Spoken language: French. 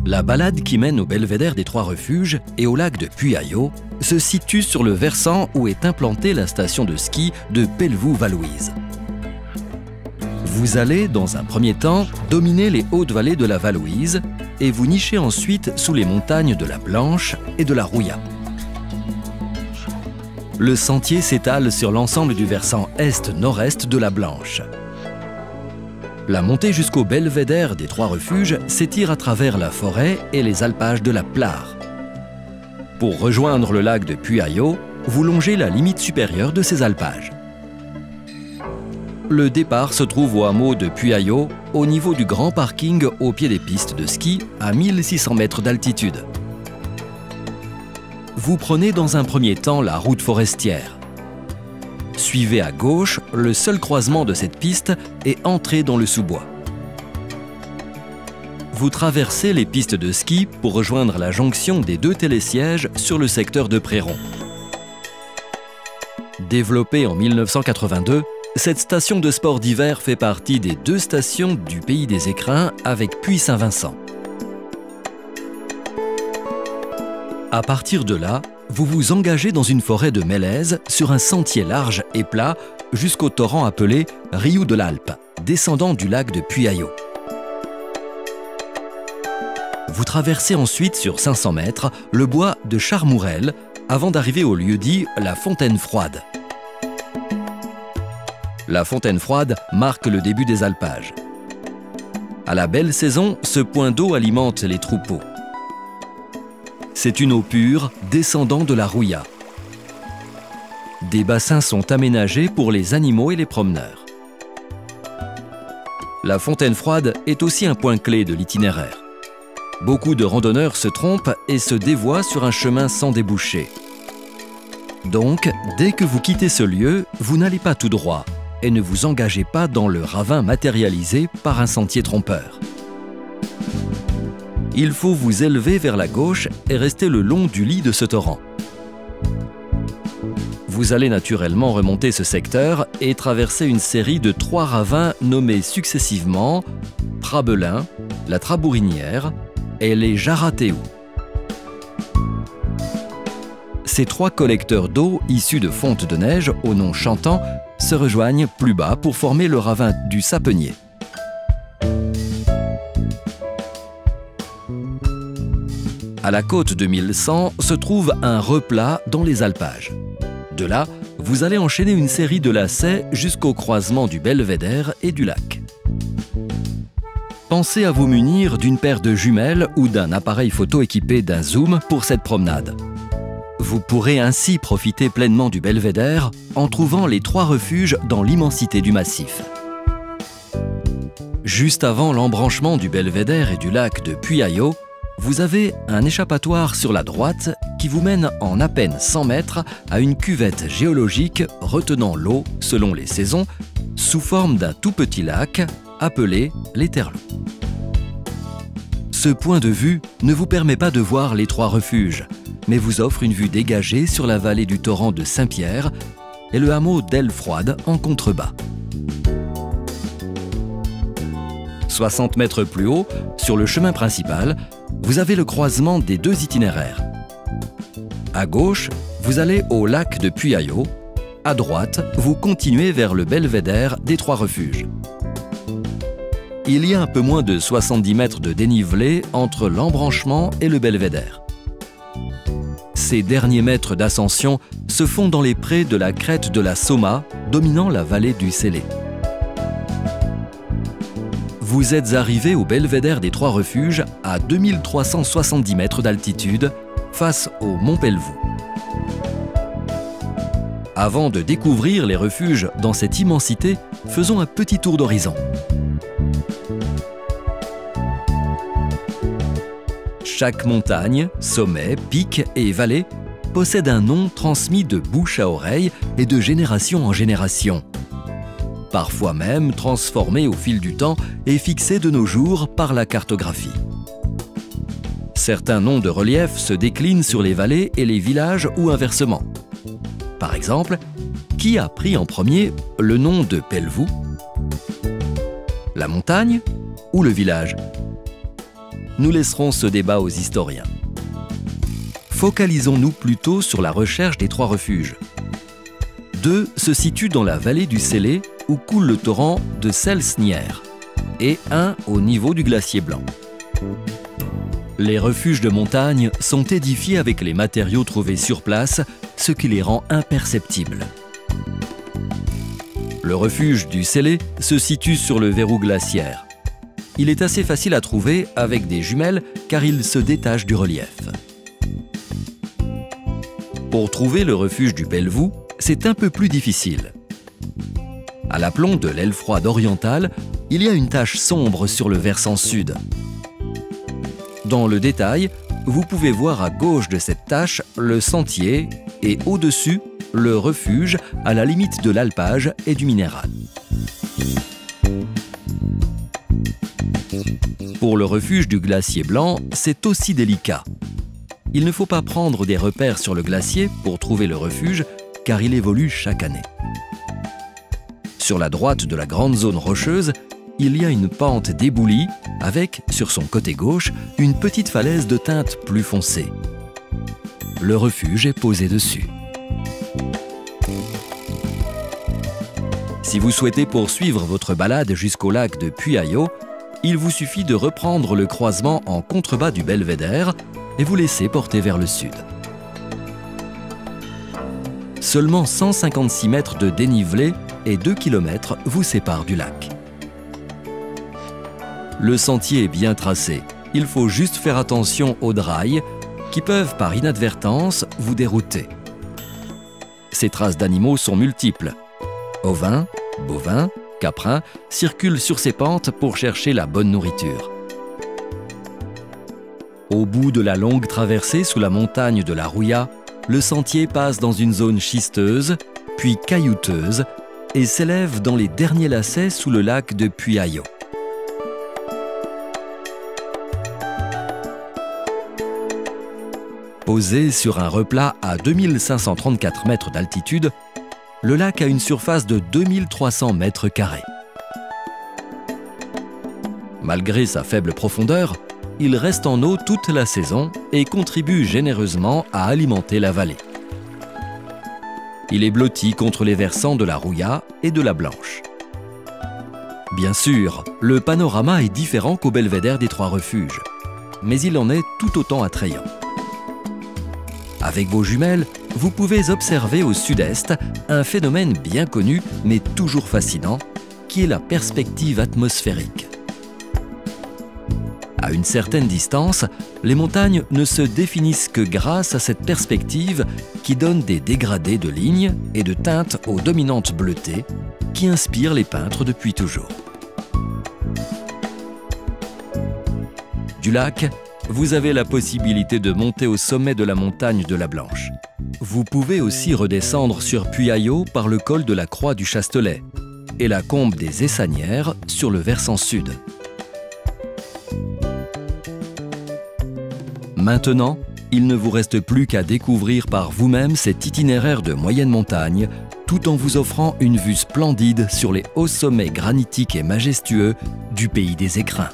La balade qui mène au belvédère des Trois Refuges et au lac de Puyayo se situe sur le versant où est implantée la station de ski de Pelvoux-Vallouise. Vous allez, dans un premier temps, dominer les hautes vallées de la Vallouise et vous nichez ensuite sous les montagnes de la Blanche et de la Rouya. Le sentier s'étale sur l'ensemble du versant est-nord-est de la Blanche. La montée jusqu'au belvédère des Trois Refuges s'étire à travers la forêt et les alpages de la Plare. Pour rejoindre le lac de Puyayo, vous longez la limite supérieure de ces alpages. Le départ se trouve au hameau de Puyayo, au niveau du grand parking au pied des pistes de ski à 1600 mètres d'altitude. Vous prenez dans un premier temps la route forestière. Suivez à gauche le seul croisement de cette piste et entrez dans le sous-bois. Vous traversez les pistes de ski pour rejoindre la jonction des deux télésièges sur le secteur de Préron. Développée en 1982, cette station de sport d'hiver fait partie des 2 stations du Pays des Écrins avec Puy-Saint-Vincent. À partir de là, vous vous engagez dans une forêt de mélèzes sur un sentier large et plat jusqu'au torrent appelé Riou de l'Alpe, descendant du lac de Puyayo. Vous traversez ensuite sur 500 mètres le bois de Charmourel avant d'arriver au lieu-dit la Fontaine Froide. La Fontaine Froide marque le début des alpages. À la belle saison, ce point d'eau alimente les troupeaux. C'est une eau pure descendant de la Rouya. Des bassins sont aménagés pour les animaux et les promeneurs. La Fontaine Froide est aussi un point clé de l'itinéraire. Beaucoup de randonneurs se trompent et se dévoient sur un chemin sans débouché. Donc, dès que vous quittez ce lieu, vous n'allez pas tout droit et ne vous engagez pas dans le ravin matérialisé par un sentier trompeur. Il faut vous élever vers la gauche et rester le long du lit de ce torrent. Vous allez naturellement remonter ce secteur et traverser une série de 3 ravins nommés successivement Prabelin, la Trabourinière et les Jaratéou. Ces 3 collecteurs d'eau issus de fontes de neige au nom chantant se rejoignent plus bas pour former le ravin du Sapenier. À la côte de 1100 se trouve un replat dans les alpages. De là, vous allez enchaîner une série de lacets jusqu'au croisement du belvédère et du lac. Pensez à vous munir d'une paire de jumelles ou d'un appareil photo équipé d'un zoom pour cette promenade. Vous pourrez ainsi profiter pleinement du belvédère en trouvant les 3 refuges dans l'immensité du massif. Juste avant l'embranchement du belvédère et du lac de Puyayo, vous avez un échappatoire sur la droite qui vous mène en à peine 100 mètres à une cuvette géologique retenant l'eau, selon les saisons, sous forme d'un tout petit lac appelé l'Éterlot. Ce point de vue ne vous permet pas de voir les 3 refuges, mais vous offre une vue dégagée sur la vallée du torrent de Saint-Pierre et le hameau d'Aile-Froide en contrebas. 60 mètres plus haut, sur le chemin principal, vous avez le croisement des 2 itinéraires. À gauche, vous allez au lac de Puyayo. À droite, vous continuez vers le belvédère des 3 refuges. Il y a un peu moins de 70 mètres de dénivelé entre l'embranchement et le belvédère. Ces derniers mètres d'ascension se font dans les prés de la crête de la Soma, dominant la vallée du Célé. Vous êtes arrivé au belvédère des 3 refuges à 2370 mètres d'altitude, face au mont Pelvoux. Avant de découvrir les refuges dans cette immensité, faisons un petit tour d'horizon. Chaque montagne, sommet, pic et vallée possède un nom transmis de bouche à oreille et de génération en génération. Parfois même transformé au fil du temps et fixé de nos jours par la cartographie. Certains noms de relief se déclinent sur les vallées et les villages ou inversement. Par exemple, qui a pris en premier le nom de Pelvoux? La montagne ou le village? Nous laisserons ce débat aux historiens. Focalisons-nous plutôt sur la recherche des 3 refuges. 2 se situent dans la vallée du Célé où coule le torrent de Celsnières et 1 au niveau du glacier blanc. Les refuges de montagne sont édifiés avec les matériaux trouvés sur place, ce qui les rend imperceptibles. Le refuge du Célé se situe sur le verrou glaciaire. Il est assez facile à trouver avec des jumelles car il se détache du relief. Pour trouver le refuge du Bellevou, c'est un peu plus difficile. À l'aplomb de l'aile froide orientale, il y a une tache sombre sur le versant sud. Dans le détail, vous pouvez voir à gauche de cette tache le sentier et au-dessus, le refuge à la limite de l'alpage et du minéral. Pour le refuge du glacier blanc, c'est aussi délicat. Il ne faut pas prendre des repères sur le glacier pour trouver le refuge, car il évolue chaque année. Sur la droite de la grande zone rocheuse, il y a une pente déboulie avec, sur son côté gauche, une petite falaise de teinte plus foncée. Le refuge est posé dessus. Si vous souhaitez poursuivre votre balade jusqu'au lac de Puyayo, il vous suffit de reprendre le croisement en contrebas du belvédère et vous laisser porter vers le sud. Seulement 156 mètres de dénivelé et 2 km vous séparent du lac. Le sentier est bien tracé. Il faut juste faire attention aux drailles qui peuvent par inadvertance vous dérouter. Ces traces d'animaux sont multiples. Ovins, bovins, caprins circulent sur ces pentes pour chercher la bonne nourriture. Au bout de la longue traversée sous la montagne de la Rouya, le sentier passe dans une zone schisteuse, puis caillouteuse, et s'élève dans les derniers lacets sous le lac de Puyayo. Posé sur un replat à 2534 mètres d'altitude, le lac a une surface de 2300 mètres carrés. Malgré sa faible profondeur, il reste en eau toute la saison et contribue généreusement à alimenter la vallée. Il est blotti contre les versants de la Rouya et de la Blanche. Bien sûr, le panorama est différent qu'au belvédère des 3 refuges, mais il en est tout autant attrayant. Avec vos jumelles, vous pouvez observer au sud-est un phénomène bien connu mais toujours fascinant, qui est la perspective atmosphérique. À une certaine distance, les montagnes ne se définissent que grâce à cette perspective qui donne des dégradés de lignes et de teintes aux dominantes bleutées qui inspirent les peintres depuis toujours. Du lac, vous avez la possibilité de monter au sommet de la montagne de la Blanche. Vous pouvez aussi redescendre sur Puyayo par le col de la Croix du Chastelet et la combe des Essanières sur le versant sud. Maintenant, il ne vous reste plus qu'à découvrir par vous-même cet itinéraire de moyenne montagne, tout en vous offrant une vue splendide sur les hauts sommets granitiques et majestueux du pays des écrins.